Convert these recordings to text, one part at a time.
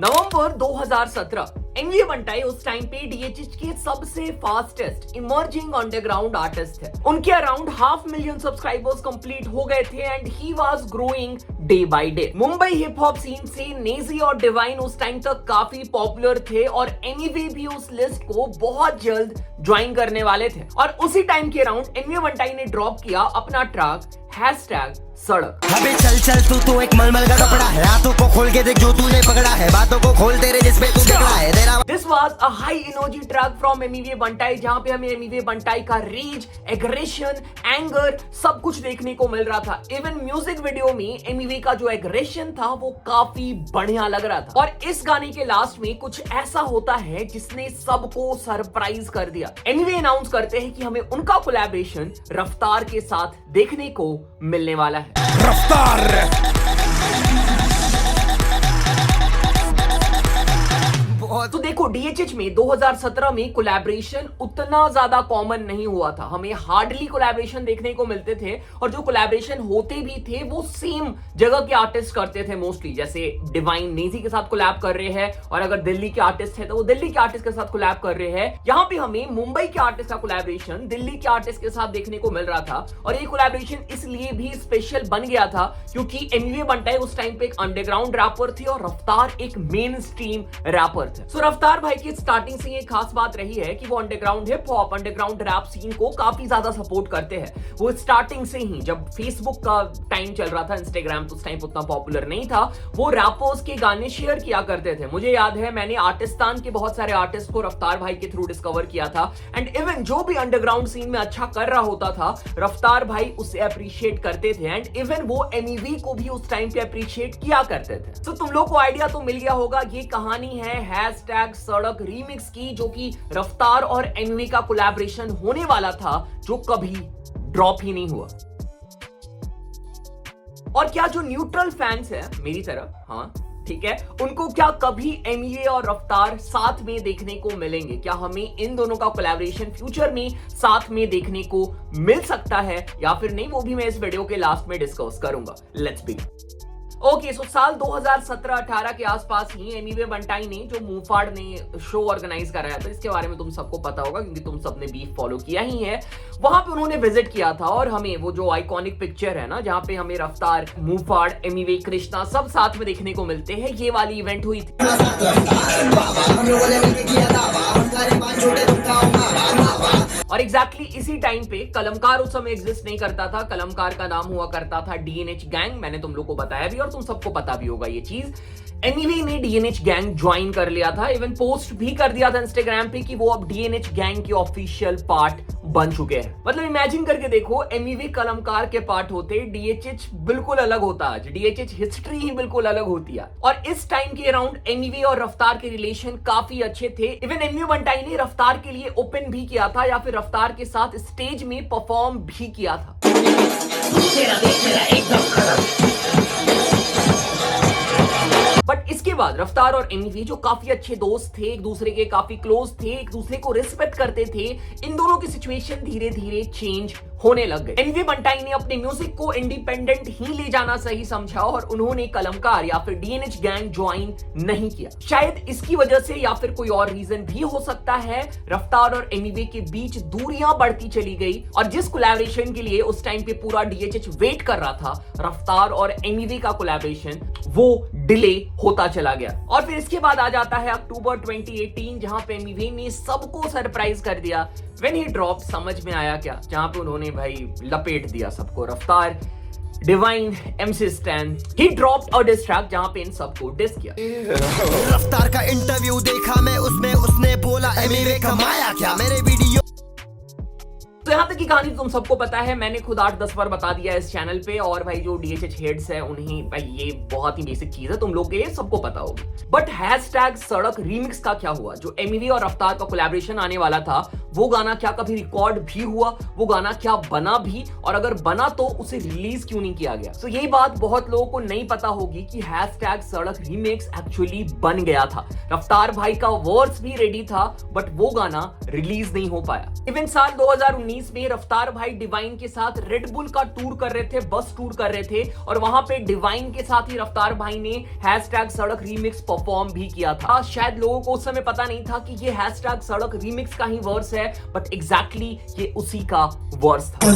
नवंबर 2017 MV बंटाई उस time पे DHH के सबसे फास्टेस्ट इमर्जिंग अंडरग्राउंड आर्टिस्ट थे। उनके अराउंड 500,000 सब्सक्राइबर्स कंप्लीट हो गए थे and he was growing day by day. Mumbai hip hop scene से नेजी और डिवाइन उस टाइम तक काफी पॉपुलर थे और एमवी भी उस लिस्ट को बहुत जल्द ज्वाइन करने वाले थे। और उसी टाइम के अराउंड एमवी बंटाई ने ड्रॉप किया अपना ट्रैक #सड़क। अबे चल चल तू एक मलमल का कपड़ा है, हाथों को खोल के देख जो तूने पकड़ा है, बातों को खोल तेरे जिस पे तू बिगड़ा है तेरा। This was a high energy track from Emiway Bantai, जहां पे हमें एमवी बंटाई का रीच, एग्रेशन, एंगर सब कुछ देखने को मिल रहा था। इवन म्यूजिक वीडियो में एमवी का जो एग्रेशन था वो काफी बढ़िया लग रहा था। और इस गाने के लास्ट में कुछ ऐसा होता है जिसने सबको सरप्राइज कर दिया। एमवी अनाउंस करते हैं कि हमें उनका कोलैबोरेशन रफ्तार के साथ देखने को मिलने वाला है। रफ्तार तो देखो डीएचएच में 2017 में कोलैबोरेशन उतना ज्यादा कॉमन नहीं हुआ था। हमें हार्डली कोलैबोरेशन देखने को मिलते थे और जो कोलैबोरेशन होते भी थे वो सेम जगह के आर्टिस्ट करते थे मोस्टली। जैसे डिवाइन नेजी के साथ कोलैब कर रहे हैं और अगर दिल्ली के आर्टिस्ट है तो वो दिल्ली के आर्टिस्ट के साथ कोलैब कर रहे हैं। यहाँ पे हमें मुंबई के आर्टिस्ट का कोलैबोरेशन दिल्ली के आर्टिस्ट के साथ देखने को मिल रहा था। और ये कोलैबोरेशन इसलिए भी स्पेशल बन गया था क्योंकि एमवी बंटाई उस टाइम पे एक अंडरग्राउंड रैपर थे और रफ्तार एक मेन स्ट्रीम रैपर थे। सो रफ्तार भाई की स्टार्टिंग से ये खास बात रही है कि वो underground hip hop, underground rap scene को काफी ज्यादा सपोर्ट करते हैं। वो स्टार्टिंग से ही, जब फेसबुक का टाइम चल रहा था, इंस्टाग्राम तो उस टाइम उतना पॉपुलर नहीं था, वो रैपर्स के गाने शेयर किया करते थे। मुझे याद है मैंने आर्टिस्तान के बहुत सारे आर्टिस्ट को रफ्तार भाई के थ्रू डिस्कवर किया था एंड इवन जो भी अंडरग्राउंड सीन में अच्छा कर रहा होता था रफ्तार भाई उसे अप्रिशिएट करते थे एंड इवन वो एमवी को भी उस टाइम पे अप्रिशिएट किया करते थे। तो तुम लोग को आइडिया तो मिल गया होगा, ये कहानी है #सड़क रीमिक्स की, जो कि रफ्तार और एमवी का कोलैबोरेशन होने वाला था जो कभी ड्रॉप ही नहीं हुआ। और क्या जो न्यूट्रल फैंस है मेरी तरह, हाँ ठीक है, उनको क्या कभी एमवी और रफ्तार साथ में देखने को मिलेंगे? क्या हमें इन दोनों का कोलैबोरेशन फ्यूचर में साथ में देखने को मिल सकता है या फिर नहीं, वो भी मैं इस वीडियो के लास्ट में डिस्कस करूंगा। Let's begin. ओके, सो साल 2017-18 के आसपास ही एमवी बंटाई ने जो मूफाड़ ने शो ऑर्गेनाइज कराया था, इसके बारे में तुम सबको पता होगा क्योंकि तुम सबने बीफ फॉलो किया ही है। वहां पे उन्होंने विजिट किया था और हमें वो जो आइकॉनिक पिक्चर है ना, जहां पे हमें रफ्तार, मूफाड़, एमवी, कृष्णा सब साथ में देखने को मिलते हैं, ये वाली इवेंट हुई थी। और एग्जैक्टली इसी टाइम पे कलमकार उस समय एग्जिस्ट नहीं करता था। कलमकार का नाम हुआ करता था डीएनएच गैंग। मैंने तुम लोग को बताया भी और तुम सबको पता भी होगा ये चीज। एमवी ने डीएनएच गैंग ज्वाइन कर लिया था, इवन पोस्ट भी कर दिया था इंस्टाग्राम पे कि वो अब डीएनएच गैंग के ऑफिशियल पार्ट बन चुके हैं। मतलब इमेजिन करके देखो, एमवी कलमकार के पार्ट होते, डीएचएच बिल्कुल अलग होता। आज डीएचएच हिस्ट्री ही बिल्कुल अलग होती है। और इस टाइम के अराउंड एमवी और रफ्तार के रिलेशन काफी अच्छे थे। इवन एमवी बंटाई ने रफ्तार के लिए ओपन भी किया था या फिर रफ्तार के साथ स्टेज में परफॉर्म भी किया था। बट इसके बाद रफ्तार और एमवी जो काफी अच्छे दोस्त थे, एक दूसरे के काफी क्लोज थे, एक दूसरे को रिस्पेक्ट करते थे, इन दोनों की सिचुएशन धीरे धीरे चेंज होने लग गए। एमवी बंटाई ने अपने म्यूजिक को इंडिपेंडेंट ही ले जाना सही समझा और उन्होंने कलमकार या फिर डीएनएच गैंग ज्वाइन नहीं किया। शायद इसकी वजह से या फिर कोई और रीजन भी हो सकता है, रफ्तार और एमवी के बीच दूरियां बढ़ती चली गई और जिस कोलैबोरेशन के लिए उस टाइम पे पूरा डीएचएच वेट कर रहा था, रफ्तार और एमवी का कोलैबोरेशन, वो डिले होता चला गया। और फिर इसके बाद आ जाता है अक्टूबर 2018, जहां पे एमवी ने सबको सरप्राइज कर दिया। When he dropped, समझ में आया क्या, जहां पे उन्होंने भाई लपेट दिया सबको, रफ्तार, divine, MC Stan, he dropped a diss track जहां पे इन सबको डिस किया। रफ्तार का इंटरव्यू देखा मैं, उसमें उसने बोला एमवी कमाया क्या मेरे वीडियो। तो यहां तक की कहानी तुम सबको पता है, मैंने खुद 8-10 बार बता दिया इस चैनल पे। और भाई जो डीएचएच हेड्स है उन्हें भाई ये बहुत ही बेसिक चीज है, तुम लोग के लिए सबको पता होगी। बट #सड़क रीमिक्स का क्या हुआ? जो एमवी और रफ्तार का कोलैबोरेशन आने वाला था वो गाना क्या कभी रिकॉर्ड भी हुआ, वो गाना क्या बना भी, और अगर बना तो उसे रिलीज क्यों नहीं किया गया। तो यही बात बहुत लोगों को नहीं पता होगी कि #सड़क रीमिक्स एक्चुअली बन गया था। रफ्तार भाई का वर्ड्स भी रेडी था बट वो गाना रिलीज नहीं हो पाया। इवन साल 2019 में रफ्तार भाई डिवाइन के साथ रेड बुल का टूर कर रहे थे, बस टूर कर रहे थे, और वहां पे डिवाइन के साथ ही रफ्तार भाई ने #सड़क रीमिक्स परफॉर्म भी किया था। शायद लोगों को उस समय पता नहीं था कि ये #सड़क रीमिक्स का ही वर्स है, बट एग्जैक्टली ये उसी का वर्स था।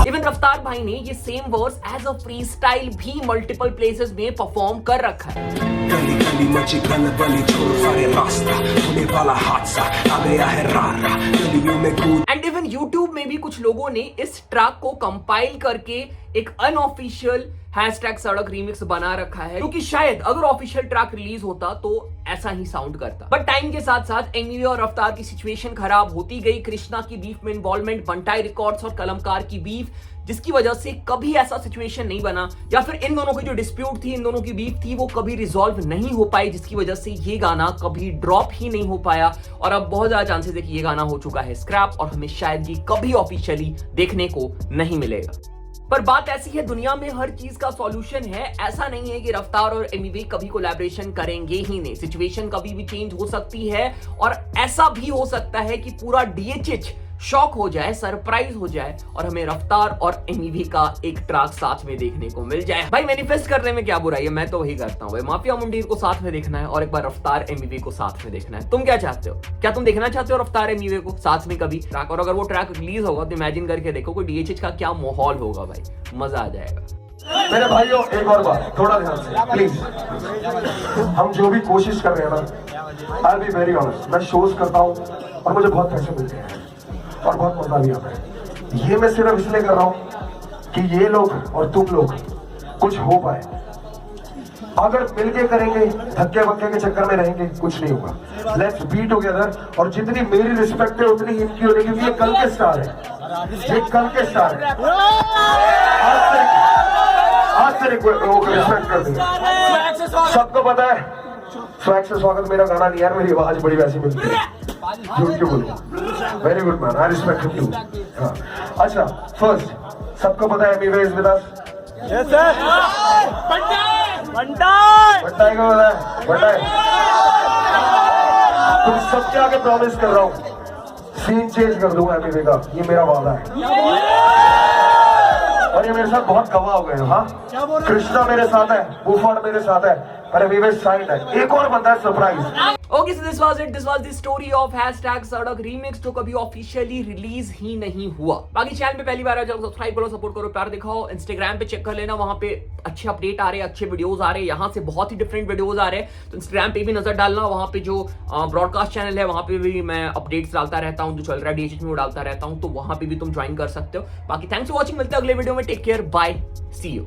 इवन रफ्तार भाई ने ये same verse as a freestyle भी मल्टीपल प्लेसेस में परफॉर्म कर रखा है। गली गली मची खलबली, छोड़ सारे रास्ता, होने वाला हादसा आ गया है रारा, गलियों में कूद। एंड इवन यूट्यूब में भी कुछ लोगों ने इस ट्रैक को कंपाइल करके एक अनऑफिशियल #सड़क रीमिक्स बना रखा है, क्योंकि शायद अगर ऑफिशियल ट्रैक रिलीज होता तो ऐसा ही साउंड करता। बट टाइम के साथ साथ एमिवे और रफ्तार की सिचुएशन खराब होती गई। कृष्णा की बीफ में इन्वॉल्वमेंट, बंटाई रिकॉर्ड्स और कलमकार की बीफ, जिसकी वजह से कभी ऐसा सिचुएशन नहीं बना, या फिर इन दोनों की जो डिस्प्यूट थी, इन दोनों की बीफ थी, वो कभी रिजॉल्व नहीं हो पाई, जिसकी वजह से ये गाना कभी ड्रॉप ही नहीं हो पाया। और अब बहुत ज्यादा चांसेस है कि ये गाना हो चुका है स्क्रैप और हमें शायद ये कभी ऑफिशियली देखने को नहीं मिलेगा। पर बात ऐसी है, दुनिया में हर चीज का सॉल्यूशन है। ऐसा नहीं है कि रफ्तार और एमिवे कभी कोलैबोरेशन करेंगे ही नहीं। सिचुएशन कभी भी चेंज हो सकती है, और ऐसा भी हो सकता है कि पूरा DHH शॉक हो जाए, सरप्राइज हो जाए, और हमें रफ्तार और एमिवे का एक ट्रैक साथ में देखने को मिल जाए। भाई मैनिफेस्ट करने में क्या बुराई है, मैं तो वही करता हूँ। माफिया मुंडीर को साथ में देखना है और एक बार रफ्तार एमिवे को साथ में देखना है। तुम क्या चाहते हो? क्या तुम देखना चाहते हो रफ्तार एमिवे को साथ में कभी ट्रैक? और अगर वो ट्रैक रिलीज होगा तो इमेजिन करके देखो कोई DHH का क्या माहौल होगा भाई, मजा आ जाएगा। मेरे भाइयों एक और बात, थोड़ा ध्यान से प्लीज। हम जो भी कोशिश कर रहे हैं ना, आई बी वेरी ऑनेस्ट, मैं शोज करता हूँ और मुझे बहुत पैसे मिलते हैं और बहुत मजा भी आता है। ये मैं सिर्फ इसलिए कर रहा हूँ कि ये लोग और तुम लोग कुछ हो पाए। अगर मिलके करेंगे, धक्के बक्के के चक्कर में रहेंगे, कुछ नहीं होगा। Let's be together. और जितनी मेरी रिस्पेक्ट है उतनी इनकी होगी, क्योंकि ये कल के स्टार है, ये कल के स्टार है। आज से रिस्पेक्ट कर देंगे। सबको पता है स्वैग से स्वागत मेरा गाना नहीं यार, मेरी आवाज बड़ी वैसी मिलती है, झूठ क्यों बोलूं। Very good man, I respect you. अच्छा, फर्स्ट सबको पता है Emiway is with us. Yes sir. Bantai को पता है? बंटाई तुम सबके आगे प्रॉमिस कर रहा हूँ, सीन चेंज कर दूंगा एमिवे का, ये मेरा वादा है। और ये मेरे साथ बहुत गवाह हो गए। हाँ, कृष्णा मेरे साथ है, बुफाड़ मेरे साथ है, और एमिवे साइड है। एक और बंदा है surprise. Okay, so this was it. This was the story of #सड़क रीमिक्स, जो कभी ऑफिशियली रिलीज ही नहीं हुआ। बाकी चैनल पे पहली बार आए तो सब्सक्राइब करो, सपोर्ट करो, प्यार दिखाओ। इंस्टाग्राम पे चेक कर लेना, वहां पे अच्छे अपडेट आ रहे हैं, अच्छे वीडियोस आ रहे हैं, यहाँ से बहुत ही डिफरेंट वीडियोस आ रहे हैं। तो इंस्टाग्राम पे भी नजर डालना, वहां पे जो ब्रॉडकास्ट चैनल है वहां पे भी मैं अपडेट्स डालता रहता हूँ, जो चल रहा है DHH में वो डालता रहता हूँ, तो वहां पे भी तुम ज्वाइन कर सकते हो। बाकी थैंक्स फॉर वॉचिंग, मिलते हैं अगले वीडियो में। Take care, bye, see you.